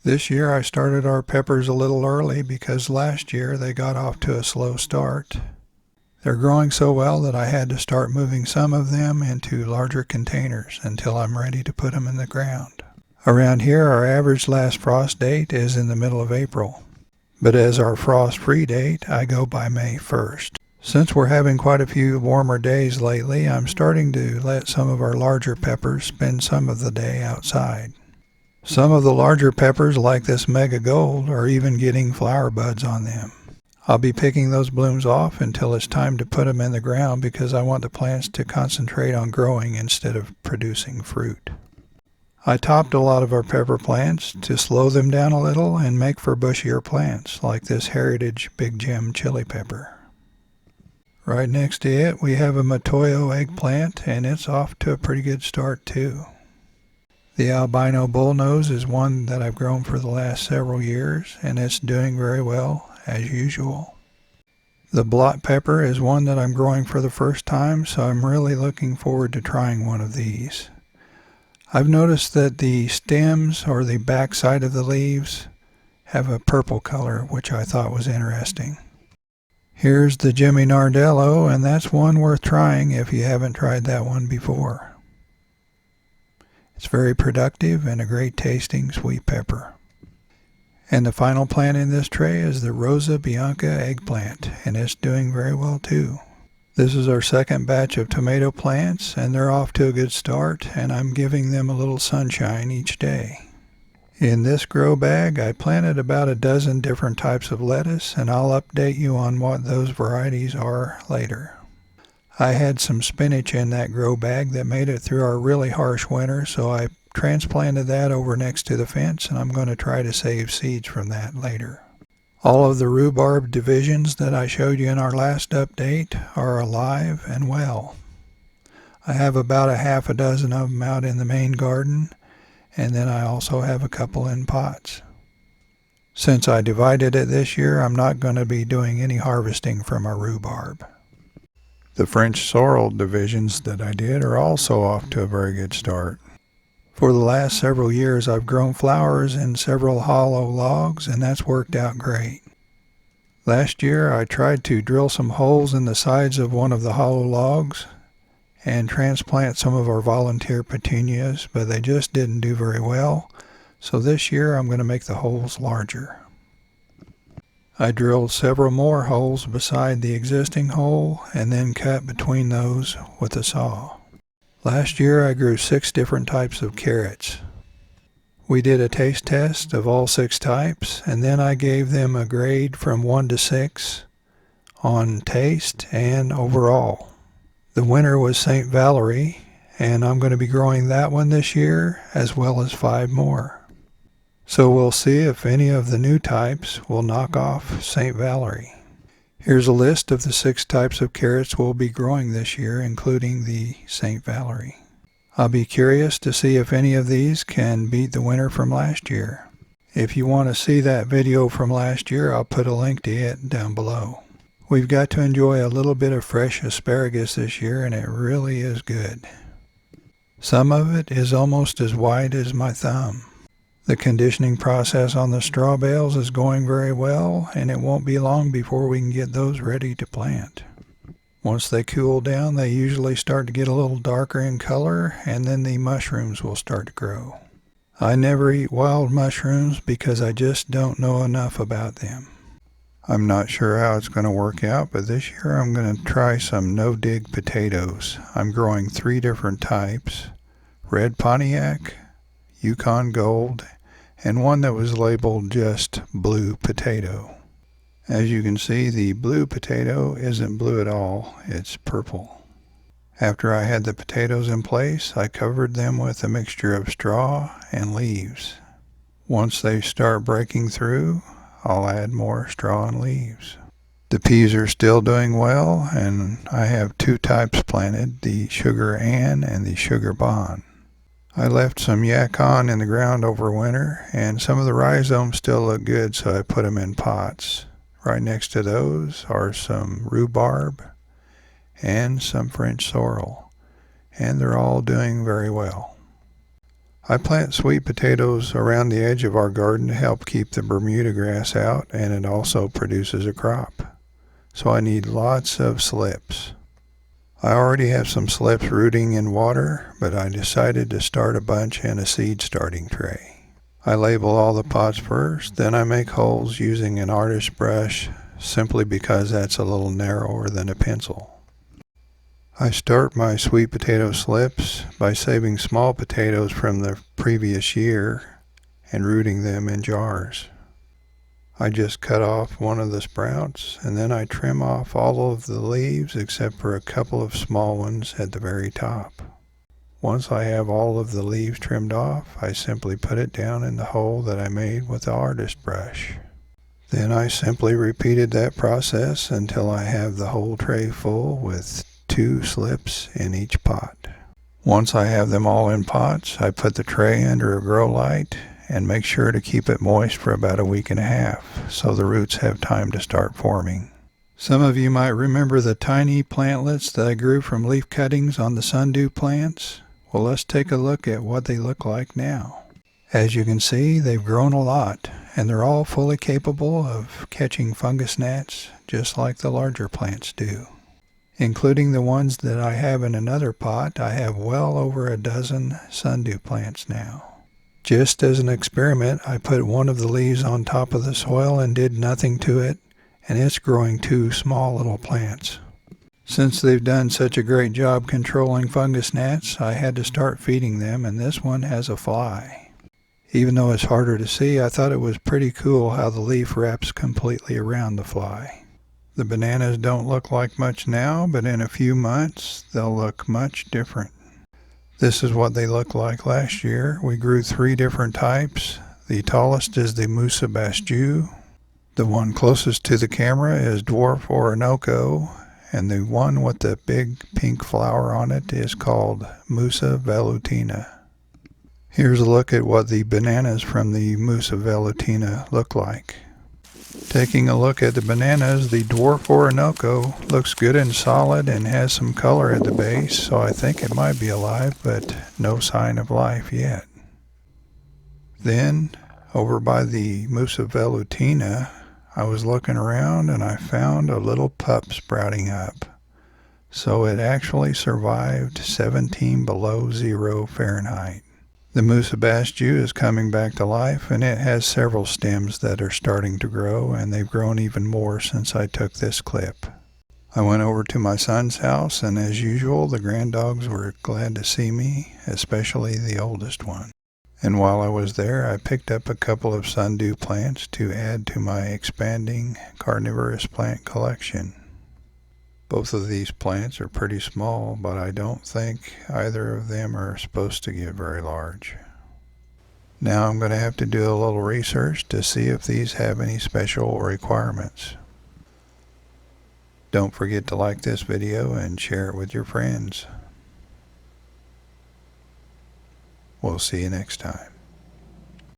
This year I started our peppers a little early because last year they got off to a slow start. They're growing so well that I had to start moving some of them into larger containers until I'm ready to put them in the ground. Around here our average last frost date is in the middle of April, but as our frost-free date I go by May 1st. Since we're having quite a few warmer days lately, I'm starting to let some of our larger peppers spend some of the day outside. Some of the larger peppers, like this Mega Gold, are even getting flower buds on them. I'll be picking those blooms off until it's time to put them in the ground because I want the plants to concentrate on growing instead of producing fruit. I topped a lot of our pepper plants to slow them down a little and make for bushier plants like this Heritage Big Gem chili pepper. Right next to it we have a Matoyo eggplant, and it's off to a pretty good start too. The albino bullnose is one that I've grown for the last several years, and it's doing very well as usual. The blot pepper is one that I'm growing for the first time, so I'm really looking forward to trying one of these. I've noticed that the stems or the back side of the leaves have a purple color, which I thought was interesting. Here's the Jimmy Nardello, and that's one worth trying if you haven't tried that one before. It's very productive and a great tasting sweet pepper. And the final plant in this tray is the Rosa Bianca eggplant, and it's doing very well too. This is our second batch of tomato plants, and they're off to a good start, and I'm giving them a little sunshine each day. In this grow bag, I planted about a dozen different types of lettuce, and I'll update you on what those varieties are later. I had some spinach in that grow bag that made it through our really harsh winter, so I transplanted that over next to the fence, and I'm going to try to save seeds from that later. All of the rhubarb divisions that I showed you in our last update are alive and well. I have about a half a dozen of them out in the main garden, and then I also have a couple in pots. Since I divided it this year, I'm not going to be doing any harvesting from our rhubarb. The French sorrel divisions that I did are also off to a very good start. For the last several years I've grown flowers in several hollow logs, and that's worked out great. Last year I tried to drill some holes in the sides of one of the hollow logs and transplant some of our volunteer petunias, but they just didn't do very well, so this year I'm going to make the holes larger. I drilled several more holes beside the existing hole and then cut between those with a saw. Last year I grew 6 different types of carrots. We did a taste test of all 6 types, and then I gave them a grade from 1 to 6 on taste and overall. The winner was St. Valerie, and I'm going to be growing that one this year as well as 5 more. So we'll see if any of the new types will knock off St. Valerie. Here's a list of the 6 types of carrots we'll be growing this year, including the St. Valerie. I'll be curious to see if any of these can beat the winner from last year. If you want to see that video from last year, I'll put a link to it down below. We've got to enjoy a little bit of fresh asparagus this year, and it really is good. Some of it is almost as wide as my thumb. The conditioning process on the straw bales is going very well, and it won't be long before we can get those ready to plant. Once they cool down, they usually start to get a little darker in color, and then the mushrooms will start to grow. I never eat wild mushrooms because I just don't know enough about them. I'm not sure how it's going to work out, but this year I'm going to try some no-dig potatoes. I'm growing 3 different types: Red Pontiac, Yukon Gold, and one that was labeled just blue potato. As you can see, the blue potato isn't blue at all, it's purple. After I had the potatoes in place, I covered them with a mixture of straw and leaves. Once they start breaking through, I'll add more straw and leaves. The peas are still doing well, and I have 2 types planted, the Sugar Ann and the Sugar Bon. I left some yacon in the ground over winter, and some of the rhizomes still look good, so I put them in pots. Right next to those are some rhubarb and some French sorrel, and they're all doing very well. I plant sweet potatoes around the edge of our garden to help keep the Bermuda grass out, and it also produces a crop. So I need lots of slips. I already have some slips rooting in water, but I decided to start a bunch in a seed starting tray. I label all the pots first, then I make holes using an artist brush simply because that's a little narrower than a pencil. I start my sweet potato slips by saving small potatoes from the previous year and rooting them in jars. I just cut off one of the sprouts and then I trim off all of the leaves except for a couple of small ones at the very top. Once I have all of the leaves trimmed off, I simply put it down in the hole that I made with the artist brush. Then I simply repeated that process until I have the whole tray full with 2 slips in each pot. Once I have them all in pots, I put the tray under a grow light and make sure to keep it moist for about a week and a half so the roots have time to start forming. Some of you might remember the tiny plantlets that I grew from leaf cuttings on the Sundew Plants. Well, let's take a look at what they look like now. As you can see, they've grown a lot, and they're all fully capable of catching fungus gnats just like the larger plants do. Including the ones that I have in another pot, I have well over a dozen Sundew plants now. Just as an experiment, I put one of the leaves on top of the soil and did nothing to it, and it's growing 2 small little plants. Since they've done such a great job controlling fungus gnats, I had to start feeding them, and this one has a fly. Even though it's harder to see, I thought it was pretty cool how the leaf wraps completely around the fly. The bananas don't look like much now, but in a few months, they'll look much different. This is what they looked like last year. We grew 3 different types. The tallest is the Musa Basjou. The one closest to the camera is Dwarf Orinoco, and the one with the big pink flower on it is called Musa Velutina. Here's a look at what the bananas from the Musa Velutina look like. Taking a look at the bananas, the Dwarf Orinoco looks good and solid and has some color at the base, so I think it might be alive, but no sign of life yet. Then, over by the Musa Velutina, I was looking around and I found a little pup sprouting up. So it actually survived 17 below 0 Fahrenheit. The Musa Basjou is coming back to life, and it has several stems that are starting to grow, and they've grown even more since I took this clip. I went over to my son's house, and as usual, the granddogs were glad to see me, especially the oldest one. And while I was there, I picked up a couple of Sundew plants to add to my expanding carnivorous plant collection. Both of these plants are pretty small, but I don't think either of them are supposed to get very large. Now I'm going to have to do a little research to see if these have any special requirements. Don't forget to like this video and share it with your friends. We'll see you next time.